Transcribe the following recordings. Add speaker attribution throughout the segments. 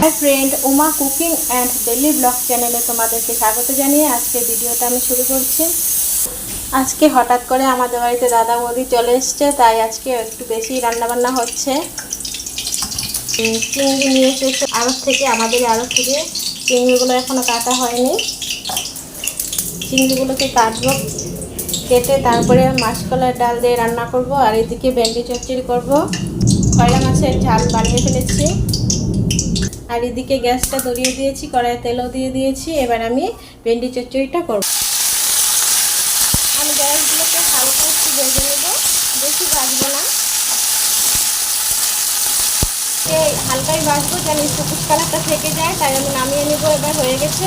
Speaker 1: Hi friend, Uma cooking and daily blog चैनेले तुम्हादेरके स्वागत जानिए आजके भिडियोटा आमी शुरू करछि। आज के हठात् करे आमादेर बाड़ीते दादा बौदी चले एसेछे, ताई आज के एकटु बेशी रान्ना बान्ना होच्छे। चिंगड़ी निये एसेछे आड़त थेके, आमादेर आड़त थेके चिंगड़िगुलो एखोनो काटा हयनि। चिंगड़िगुलोके काटबो, केटे तारपरे माछकलाइर डाल दिये रान्ना करब और एदिके भेंडी चच्चড়ি करब। खयरा माछेर झाल बानिये फेलेछि और एदिके गैसटा धरिए दिएछि, कड़ाइये तेलও दिए दिएछि। एबार आमी भेंडी चच्चড়িটা करब। आमी ग्যাসগুলোকে হালকা একটু ভেজে নেব, বেশি ভাজবো না। এই হালকাই ভাজবো যেন সবুজ কালারটা থেকে যায়, তাই আমি নামিয়ে নেব। এবার হয়ে গেছে।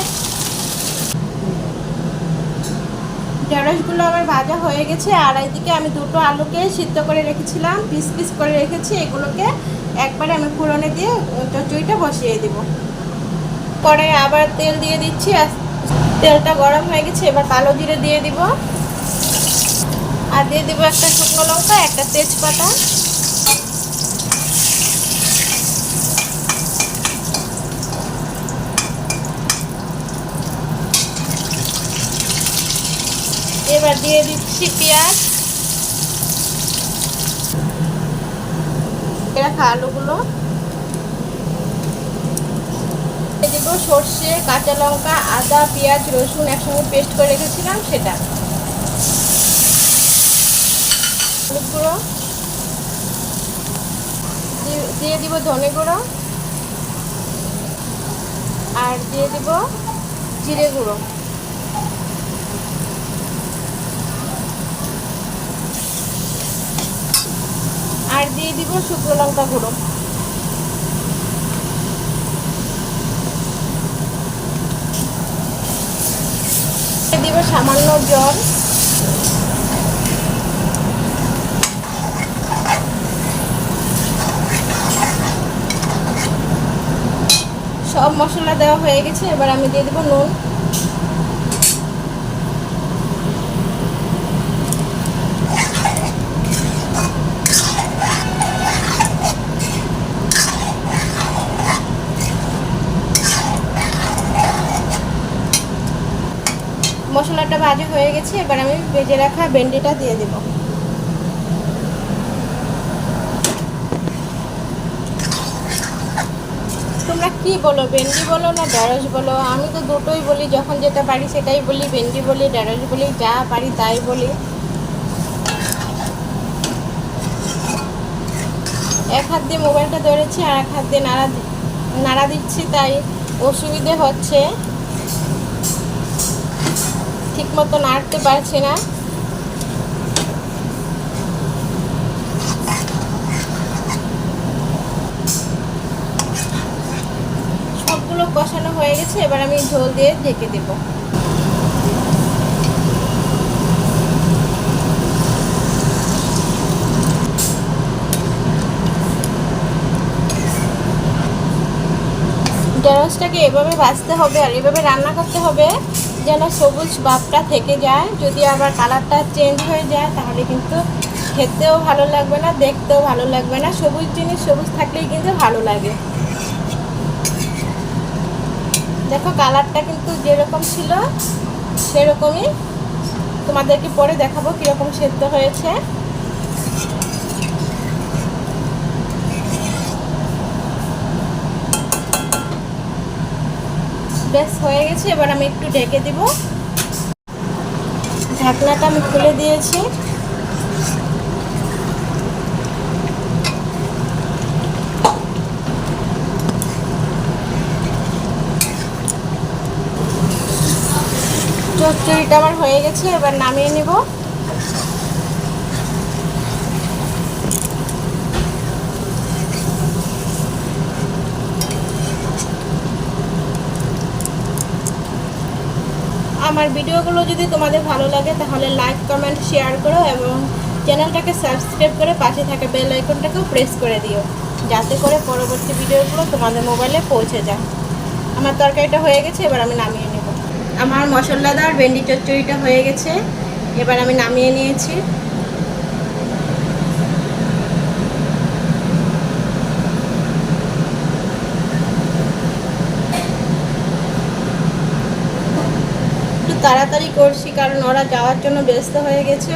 Speaker 1: ঢেঁড়সগুলো আমার ভাজা হয়ে গেছে আর এইদিকে আমি দুটো আলুকে সিদ্ধ করে রেখেছিলাম, পিস পিস করে রেখেছি। এগুলোকে একবারে আমি ফোড়নে দিয়ে চচ্চড়িটা বসিয়ে দেব। পরে আবার তেল দিয়ে দিচ্ছি, তেলটা গরম হয়ে গেছে। এবার কালো জিরে দিয়ে দিব আর দিয়ে দিব একটা শুকনো লঙ্কা, একটা তেজপাতা। এবার দিয়ে দিচ্ছি পেঁয়াজ, রাখা আলুগুলো দিয়ে দিব, সর্ষে, কাঁচা লঙ্কা, আদা, পেঁয়াজ, রসুন একসঙ্গে পেস্ট করে রেখেছিলাম সেটা। হলুদ গুঁড়ো দিয়ে দিব, ধনে গুঁড়ো আর দিয়ে দিব জিরে গুঁড়ো। আর দিয়ে দিব শুকনো লঙ্কা গুঁড়ো। দিব সামান্য জল। সব মশলা দেওয়া হয়ে গেছে। এবার আমি দিয়ে দেব নুন। মশলাটা ভাজা হয়ে গেছে। এবার আমি ভেজে রাখা ভেন্ডিটা দিয়ে দেব। তোমরা কি বলো, ভেন্ডি বলো না ঢেঁড়স বলো? আমি তো দুটোই বলি, যখন যেটা পারি সেটাই বলি। ভেন্ডি বলি, ঢেঁড়স বলি, যা পারি তাই বলি। এক হাত দিয়ে মোবাইলটা ধরেছি আর এক হাত দিয়ে নাড়া দিচ্ছি, তাই অসুবিধে হচ্ছে, ঠিক মতো নাড়তে পারছি না। সবগুলো কষানো হয়ে গেছে। এবার আমি ঝোল দিয়ে ঢেকে দেব। ঢেঁড়সটাকে এভাবে ভাজতে হবে আর এভাবে রান্না করতে হবে যেন সবুজ ভাবটা থেকে যায়। যদি আবার কালারটা চেঞ্জ হয়ে যায় তাহলে কিন্তু খেতেও ভালো লাগবে না, দেখতেও ভালো লাগবে না। সবুজ জিনিস সবুজ থাকলেই কিন্তু ভালো লাগে। দেখো কালারটা কিন্তু যেরকম ছিল সেরকমই। তোমাদেরকে পরে দেখাবো কীরকম সেদ্ধ হয়েছে। বেশ হয়ে গেছে। এবার আমি একটু ঢেকে দিব। ঢাকনাটা আমি খুলে দিয়েছি। চচ্চড়িটা আমার হয়ে গেছে। এবার নামিয়ে নেব। আমার ভিডিওগুলো যদি তোমাদের ভালো লাগে তাহলে লাইক, কমেন্ট, শেয়ার করো এবং চ্যানেলটাকে সাবস্ক্রাইব করে পাশে থাকা বেল আইকনটাকেও প্রেস করে দিও, যাতে করে পরবর্তী ভিডিওগুলো তোমাদের মোবাইলে পৌঁছে যায়। আমার তরকারিটা হয়ে গেছে। এবার আমি নামিয়ে নেব। আমার মশলাদার ভেন্ডি চচ্চড়িটা হয়ে গেছে। এবার আমি নামিয়ে নিয়েছি। তাড়াতাড়ি করছি কারণ ওরা যাওয়ার জন্য ব্যস্ত হয়ে গেছে।